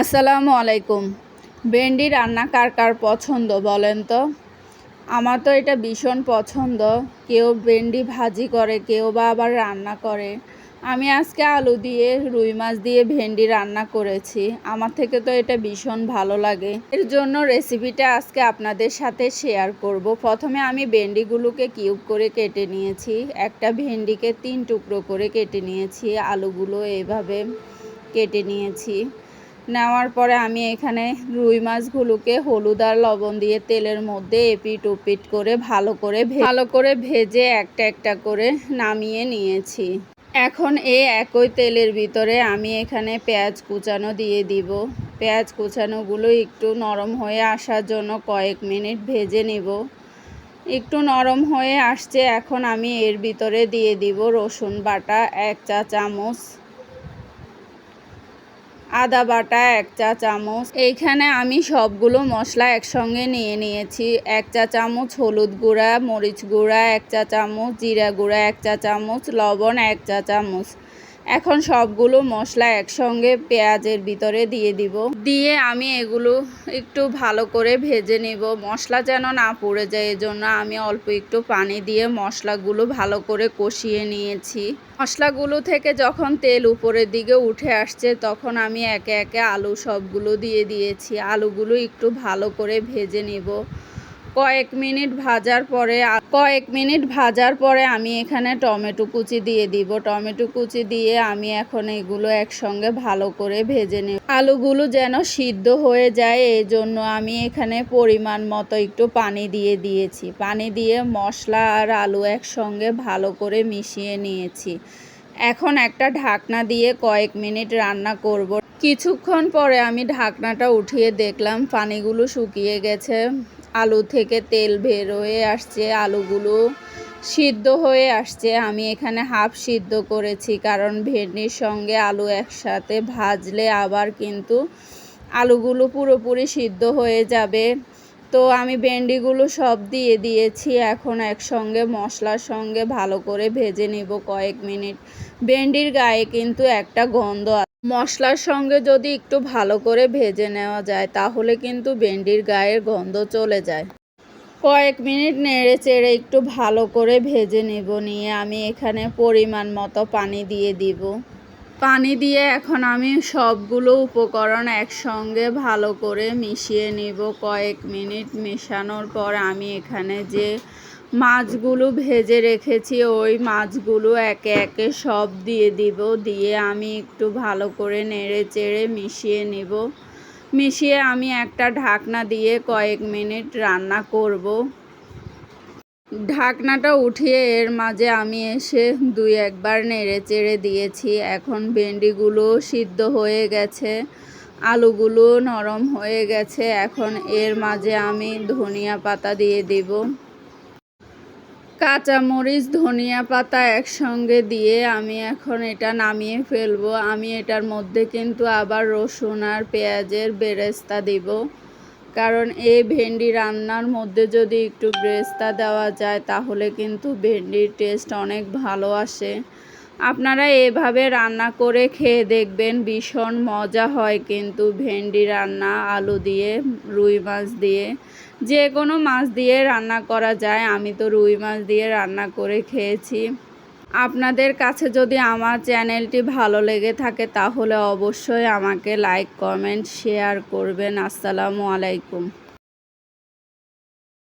আসসালামু আলাইকুম। ভেন্ডি রান্না কার কার পছন্দ বলেন তো? আমার তো এটা ভীষণ পছন্দ। কেউ ভেন্ডি ভাজি করে, কেউ বা আবার রান্না করে। আমি আজকে আলু দিয়ে রুই মাছ দিয়ে ভেন্ডি রান্না করেছি। আমার থেকে তো এটা ভীষণ ভালো লাগে। এর জন্য রেসিপিটা আজকে আপনাদের সাথে শেয়ার করব। প্রথমে আমি ভেন্ডিগুলোকে কিউব করে কেটে নিয়েছি। একটা ভেন্ডিকে 3 টুকরো করে কেটে নিয়েছি। আলুগুলো এইভাবে কেটে নিয়েছি। নেওয়ার পরে আমি এখানে রুই মাছগুলোকে হলুদ আর লবণ দিয়ে তেলের মধ্যে এপিট ওপিট করে ভালো করে ভেজে একটা একটা করে নামিয়ে নিয়েছি। এখন এই একই তেলের ভিতরে আমি এখানে পেঁয়াজ কুচানো দিয়ে দিব। পেঁয়াজ কুচানোগুলো একটু নরম হয়ে আসার জন্য কয়েক মিনিট ভেজে নিব। একটু নরম হয়ে আসছে, এখন আমি এর ভিতরে দিয়ে দিব রসুন বাটা 1 চা চামচ, আদা বাটা 1 চা চামচ। এইখানে আমি সবগুলো মশলা একসঙ্গে নিয়ে নিয়েছি। 1 চা চামচ হলুদ গুঁড়া, মরিচ গুঁড়া 1 চা চামচ, জিরা গুঁড়া 1 চা চামচ, লবণ 1 চা চামচ। এখন সবগুলো মশলা একসঙ্গে পেঁয়াজের ভিতরে দিয়ে দিব। দিয়ে আমি এগুলো একটু ভালো করে ভেজে নিব। মশলা যেন না পুড়ে যায়, এজন্য আমি অল্প একটু পানি দিয়ে মশলাগুলো ভালো করে কষিয়ে নিয়েছি। মশলাগুলো থেকে যখন তেল উপরের দিকে উঠে আসছে, তখন আমি একে একে আলু সবগুলো দিয়ে দিয়েছি। আলুগুলো একটু ভালো করে ভেজে নিব। কয়েক মিনিট ভাজার পরে আমি এখানে টমেটো কুচি দিয়ে দিব। টমেটো কুচি দিয়ে আমি এখন এগুলো একসঙ্গে ভালো করে ভেজে নেব। আলুগুলো যেন সিদ্ধ হয়ে যায়, এই জন্য আমি এখানে পরিমাণ মতো একটু পানি দিয়ে দিয়েছি। পানি দিয়ে মশলা আর আলু একসঙ্গে ভালো করে মিশিয়ে নিয়েছি। এখন একটা ঢাকনা দিয়ে কয়েক মিনিট রান্না করব। কিছুক্ষণ পরে আমি ঢাকনাটা উঠিয়ে দেখলাম পানিগুলো শুকিয়ে গেছে, আলু থেকে তেল বের হয়ে আসছে, আলুগুলো সিদ্ধ হয়ে আসছে। আমি এখানে হাফ সিদ্ধ করেছি, কারণ ভেন্ডির সঙ্গে আলু একসাথে ভাজলে আবার কিন্তু আলুগুলো পুরোপুরি সিদ্ধ হয়ে যাবে। তো আমি ভেন্ডিগুলো সব দিয়ে দিয়েছি। এখন একসঙ্গে মশলার সঙ্গে ভালো করে ভেজে নিব কয়েক মিনিট। ভেন্ডির গায়ে কিন্তু একটা গন্ধ আছে। মশলার সঙ্গে যদি একটু ভালো করে ভেজে নেওয়া যায়, তাহলে কিন্তু ভেন্ডির গায়ের গন্ধ চলে যায়। কয়েক মিনিট নেড়ে চেড়ে একটু ভালো করে ভেজে নেব। নিয়ে আমি এখানে পরিমাণ মতো পানি দিয়ে দিব। পানি দিয়ে এখন আমি সবগুলো উপকরণ একসঙ্গে ভালো করে মিশিয়ে নেব। কয়েক মিনিট মেশানোর পর আমি এখানে যে মাছগুলো ভেজে রেখেছি, ওই মাছগুলো একে একে সব দিয়ে দিব। দিয়ে আমি একটু ভালো করে নেড়ে চেড়ে মিশিয়ে নেব। মিশিয়ে আমি একটা ঢাকনা দিয়ে কয়েক মিনিট রান্না করব। ঢাকনাটা উঠিয়ে এর মাঝে আমি এসে 2-1 বার নেড়ে চেড়ে দিয়েছি। এখন ভেন্ডিগুলো সিদ্ধ হয়ে গেছে, আলুগুলো নরম হয়ে গেছে। এখন এর মাঝে আমি ধনিয়া পাতা দিয়ে দিব। কাঁচামরিচ, ধনিয়া পাতা একসঙ্গে দিয়ে আমি এখন এটা নামিয়ে ফেলবো। আমি এটার মধ্যে কিন্তু আবার রসুন আর পেঁয়াজের বেরেস্তা দিব, কারণ এই ভেন্ডি রান্নার মধ্যে যদি একটু বেরেস্তা দেওয়া যায়, তাহলে কিন্তু ভেন্ডির টেস্ট অনেক ভালো আসে। আপনারা এভাবে রান্না করে খেয়ে দেখবেন, ভীষণ মজা হয় কিন্তু ভেন্ডি রান্না আলু দিয়ে, রুই মাছ দিয়ে, যে কোনো মাছ দিয়ে রান্না করা যায়। আমি তো রুই মাছ দিয়ে রান্না করে খেয়েছি। আপনাদের কাছে যদি আমার চ্যানেলটি ভালো লেগে থাকে, তাহলে অবশ্যই আমাকে লাইক, কমেন্ট, শেয়ার করবেন। আসসালামু আলাইকুম।